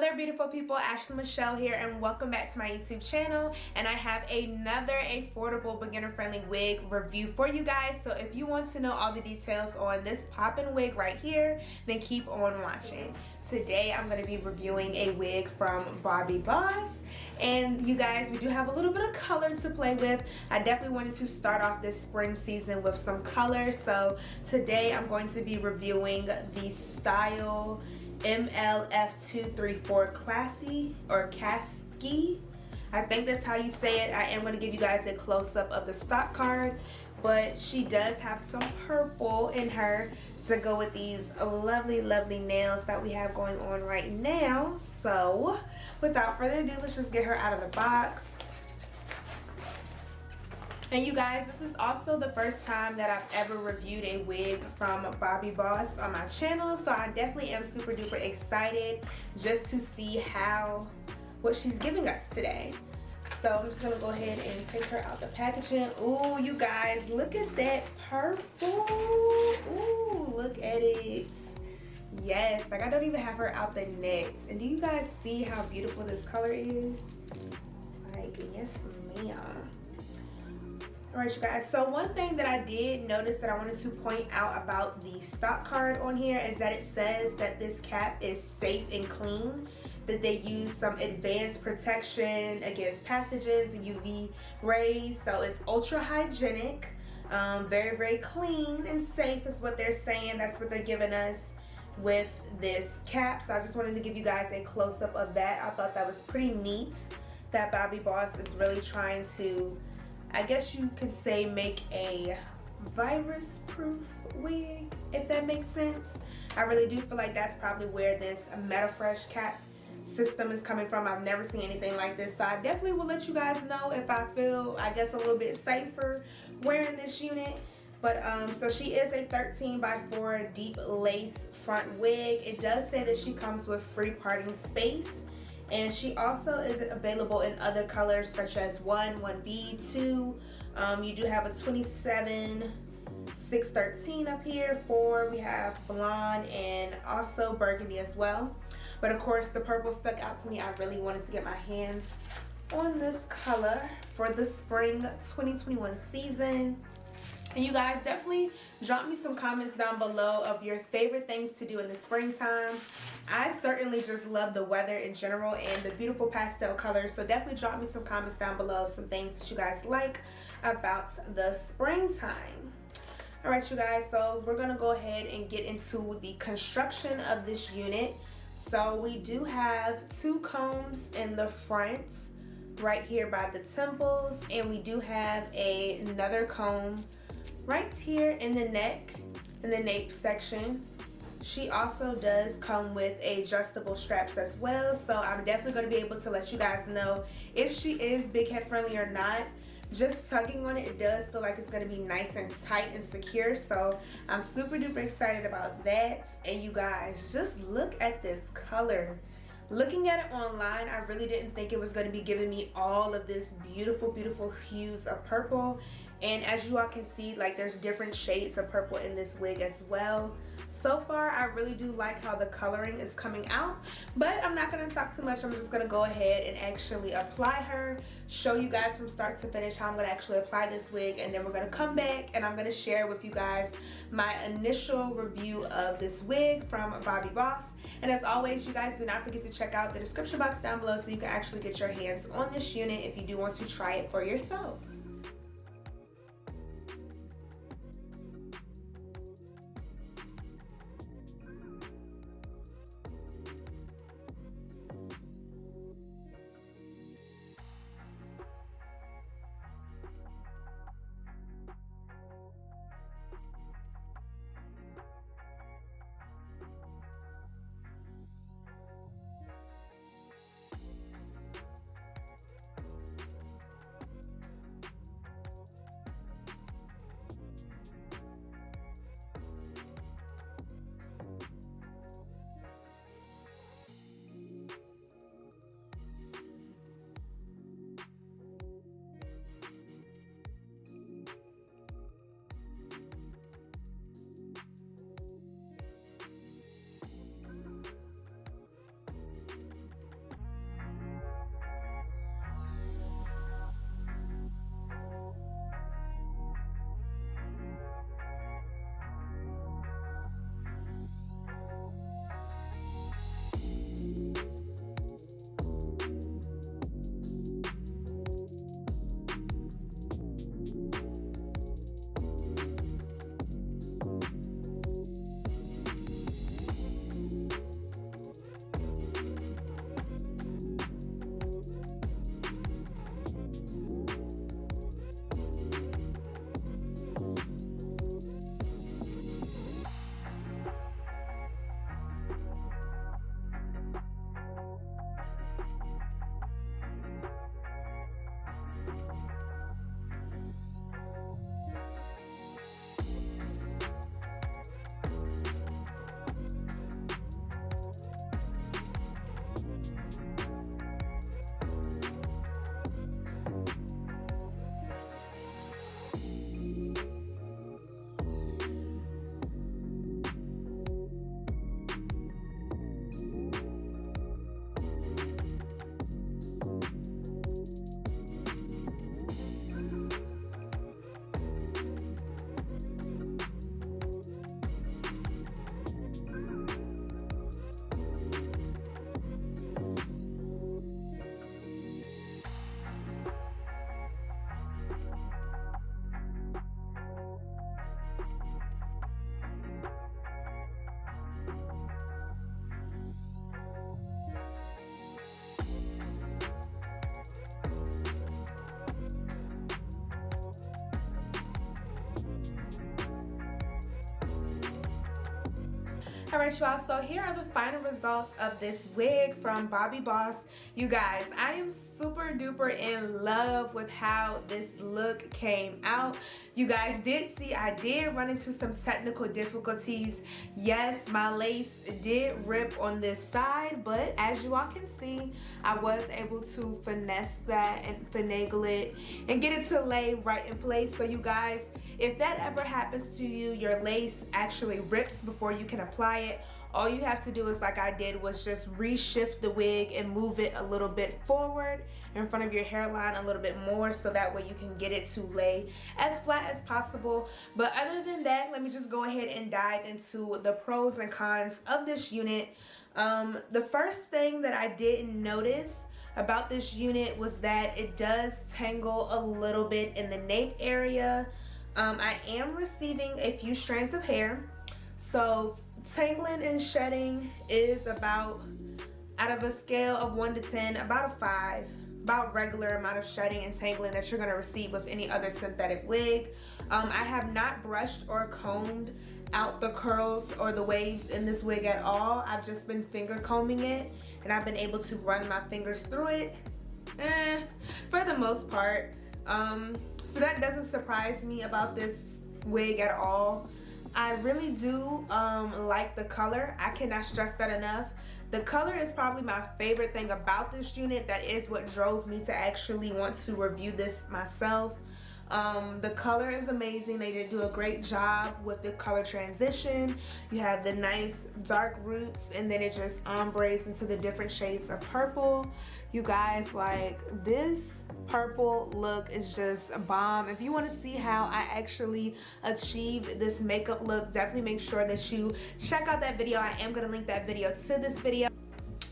there, beautiful people. Ashley Michelle here, and welcome back to my YouTube channel. And I have another affordable beginner-friendly wig review for you guys. So if you want to know all the details on this poppin' wig right here, then keep on watching. Today I'm going to be reviewing a wig from Bobbi Boss. And you guys, we do have a little bit of color to play with. I definitely wanted to start off this spring season with some color. So today I'm going to be reviewing the Style MLF234 Cascy or Cascy. I think that's how you say it. I am going to give you guys a close-up of the stock card, but she does have some purple in her to go with these lovely nails that we have going on right now. So without further ado, let's just get her out of the box. And you guys, this is also the first time that I've ever reviewed a wig from Bobbi Boss on my channel, so I definitely am super duper excited just to see what she's giving us today. So I'm just gonna go ahead and take her out the packaging. Ooh, you guys, look at that purple. Ooh, look at it. Yes, like I don't even have her out the net. And do you guys see how beautiful this color is? Like, yes ma'am. Alright, you guys, so one thing that I did notice that I wanted to point out about the stock card on here is that it says that this cap is safe and clean, that they use some advanced protection against pathogens and UV rays, so it's ultra hygienic, very clean and safe is what they're saying. That's what they're giving us with this cap. So I just wanted to give you guys a close-up of that. I thought that was pretty neat that Bobbi Boss is really trying to, I guess you could say, make a virus-proof wig, if that makes sense. I really do feel like that's probably where this MetaFresh cap system is coming from. I've never seen anything like this, so I definitely will let you guys know if I feel, I guess, a little bit safer wearing this unit. But so she is a 13x4 deep lace front wig. It does say that she comes with free parting space. And she also is available in other colors such as 1, 1B, 2. You do have a 27, 613 up here. 4, we have blonde and also burgundy as well. But of course the purple stuck out to me. I really wanted to get my hands on this color for the spring 2021 season. And you guys, definitely drop me some comments down below of your favorite things to do in the springtime. I certainly just love the weather in general and the beautiful pastel colors. So definitely drop me some comments down below of some things that you guys like about the springtime. Alright, you guys, so we're going to go ahead and get into the construction of this unit. So we do have 2 combs in the front right here by the temples. And we do have another comb right here in the neck, in the nape section. She also does come with adjustable straps as well, so I'm definitely going to be able to let you guys know if she is big head friendly or not. Just tugging on it, it does feel like it's going to be nice and tight and secure, so I'm super duper excited about that. And you guys, just look at this color. Looking at it online, I really didn't think it was going to be giving me all of this beautiful hues of purple. And as you all can see, like, there's different shades of purple in this wig as well. So far, I really do like how the coloring is coming out, but I'm not going to talk too much. I'm just going to go ahead and actually apply her, show you guys from start to finish how I'm going to actually apply this wig, and then we're going to come back and I'm going to share with you guys my initial review of this wig from Bobbi Boss. And as always, you guys, do not forget to check out the description box down below so you can actually get your hands on this unit if you do want to try it for yourself. Alright y'all, so here are the final results of this wig from Bobbi Boss. You guys, I am super duper in love with how this look came out. You guys did see I did run into some technical difficulties. Yes, my lace did rip on this side, but as you all can see, I was able to finesse that and finagle it and get it to lay right in place. So you guys, if that ever happens to you, your lace actually rips before you can apply it, all you have to do is, like I did, was just reshift the wig and move it a little bit forward in front of your hairline a little bit more, so that way you can get it to lay as flat as possible. But other than that, let me just go ahead and dive into the pros and cons of this unit. The first thing that I didn't notice about this unit was that it does tangle a little bit in the nape area. I am receiving a few strands of hair, so tangling and shedding is about, out of a scale of 1 to 10, about a 5, about regular amount of shedding and tangling that you're going to receive with any other synthetic wig. I have not brushed or combed out the curls or the waves in this wig at all. I've just been finger combing it, and I've been able to run my fingers through it for the most part. So that doesn't surprise me about this wig at all. I really do like the color. I cannot stress that enough. The color is probably my favorite thing about this unit. That is what drove me to actually want to review this myself. The color is amazing. They did do a great job with the color transition. You have the nice dark roots, and then it just ombres into the different shades of purple. You guys, like, this purple look is just a bomb. If you want to see how I actually achieved this makeup look, definitely make sure that you check out that video. I am going to link that video to this video.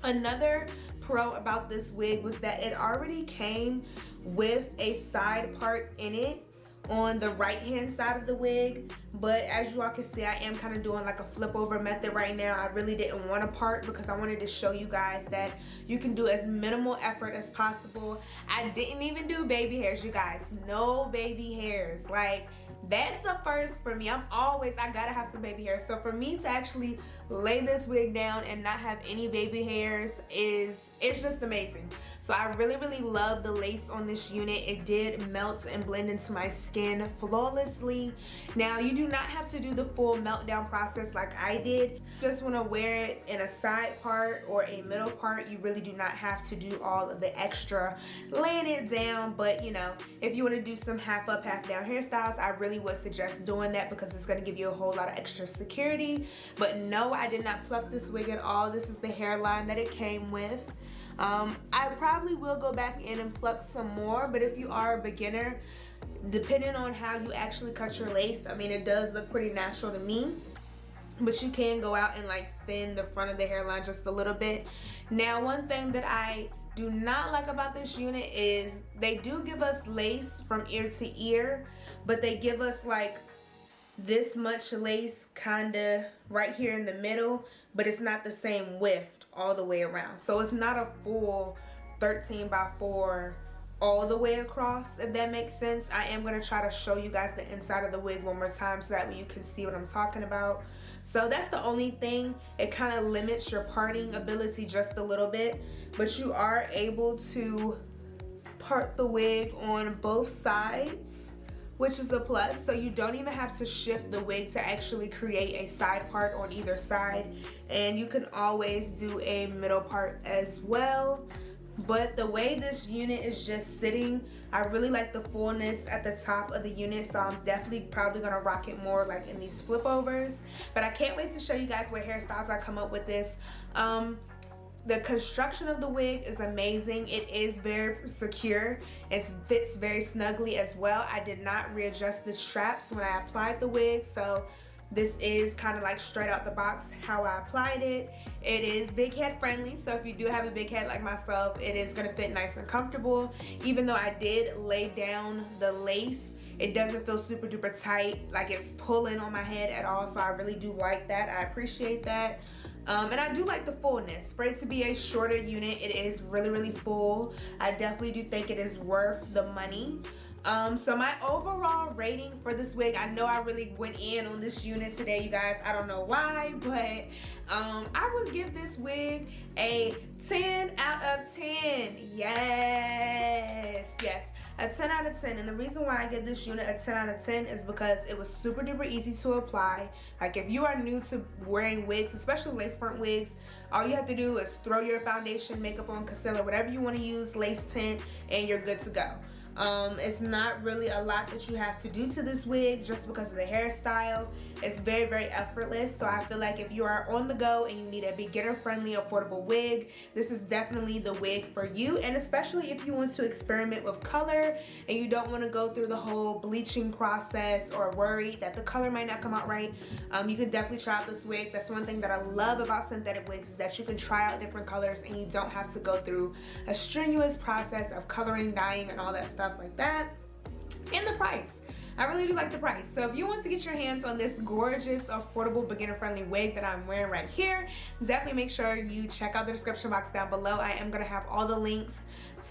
Another pro about this wig was that it already came with a side part in it on the right hand side of the wig, but as you all can see, I am kind of doing like a flip over method right now. I really didn't want a part because I wanted to show you guys that you can do as minimal effort as possible. I didn't even do baby hairs, you guys. No baby hairs. Like, that's the first for me. I gotta have some baby hairs. So for me to actually lay this wig down and not have any baby hairs it's just amazing. So I really, really love the lace on this unit. It did melt and blend into my skin flawlessly. Now, you do not have to do the full meltdown process like I did. Just want to wear it in a side part or a middle part. You really do not have to do all of the extra laying it down. But, you know, if you want to do some half up, half down hairstyles, I really would suggest doing that because it's going to give you a whole lot of extra security. But no, I did not pluck this wig at all. This is the hairline that it came with. I probably will go back in and pluck some more, but if you are a beginner, depending on how you actually cut your lace, I mean, it does look pretty natural to me, but you can go out and like thin the front of the hairline just a little bit. Now, one thing that I do not like about this unit is they do give us lace from ear to ear, but they give us like this much lace kinda right here in the middle, but it's not the same width all the way around. So it's not a full 13x4 all the way across, if that makes sense. I am going to try to show you guys the inside of the wig one more time so that way you can see what I'm talking about. So that's the only thing. It kind of limits your parting ability just a little bit, but you are able to part the wig on both sides, which is a plus. So you don't even have to shift the wig to actually create a side part on either side, and you can always do a middle part as well. But the way this unit is just sitting, I really like the fullness at the top of the unit, so I'm definitely probably gonna rock it more like in these flip overs. But I can't wait to show you guys what hairstyles I come up with this. The construction of the wig is amazing. It is very secure. It fits very snugly as well. I did not readjust the straps when I applied the wig, so this is kind of like straight out the box how I applied it. It is big head friendly, so if you do have a big head like myself, it is gonna fit nice and comfortable. Even though I did lay down the lace, it doesn't feel super duper tight, like it's pulling on my head at all, so I really do like that. I appreciate that. And I do like the fullness. For it to be a shorter unit, it is really, really full. I definitely do think it is worth the money. So my overall rating for this wig, I know I really went in on this unit today, you guys. I don't know why, but I would give this wig a 10 out of 10. Yes, yes, a 10 out of 10. And the reason why I give this unit a 10 out of 10 is because it was super duper easy to apply. Like, if you are new to wearing wigs, especially lace front wigs, all you have to do is throw your foundation, makeup on, concealer, whatever you want to use, lace tint, and you're good to go. It's not really a lot that you have to do to this wig just because of the hairstyle. It's very, very effortless. So I feel like if you are on the go and you need a beginner friendly, affordable wig, this is definitely the wig for you. And especially if you want to experiment with color and you don't want to go through the whole bleaching process or worry that the color might not come out right, you could definitely try out this wig. That's one thing that I love about synthetic wigs, is that you can try out different colors and you don't have to go through a strenuous process of coloring, dyeing, and all that stuff like that. And the price, I really do like the price. So if you want to get your hands on this gorgeous, affordable, beginner-friendly wig that I'm wearing right here, definitely make sure you check out the description box down below. I am going to have all the links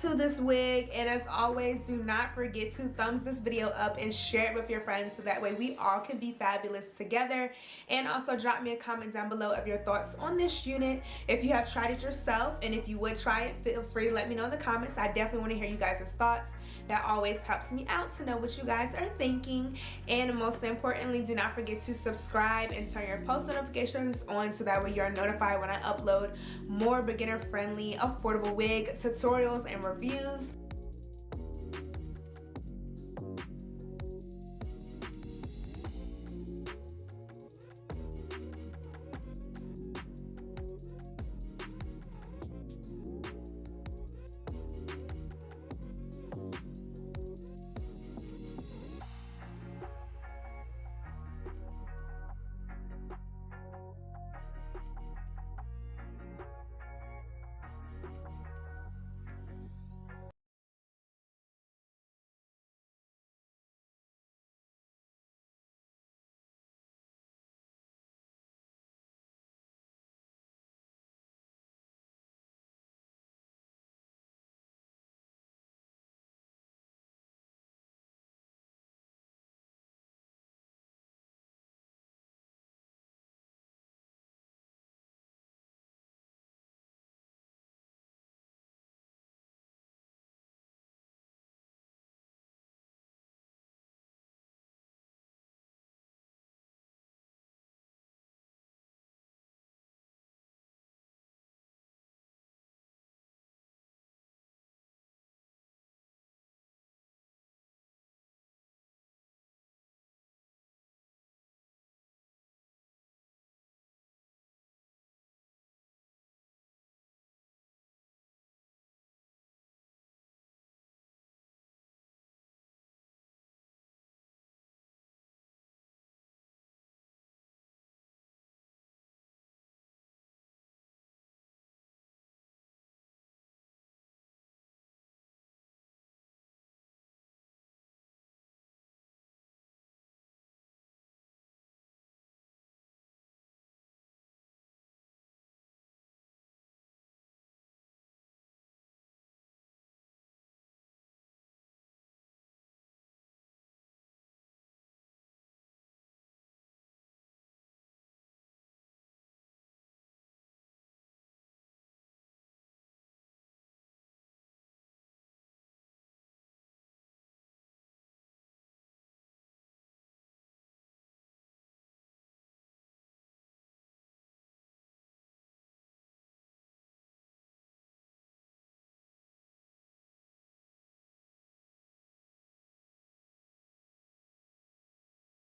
to this wig. And as always, do not forget to thumbs this video up and share it with your friends so that way we all can be fabulous together. And also drop me a comment down below of your thoughts on this unit. If you have tried it yourself, and if you would try it, feel free to let me know in the comments. I definitely want to hear you guys' thoughts. That always helps me out to know what you guys are thinking. And most importantly, do not forget to subscribe and turn your post notifications on so that way you are notified when I upload more beginner friendly, affordable wig tutorials and reviews.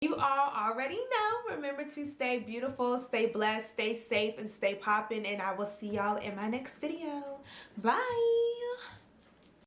You all already know, remember to stay beautiful, stay blessed, stay safe, and stay popping. And I will see y'all in my next video. Bye.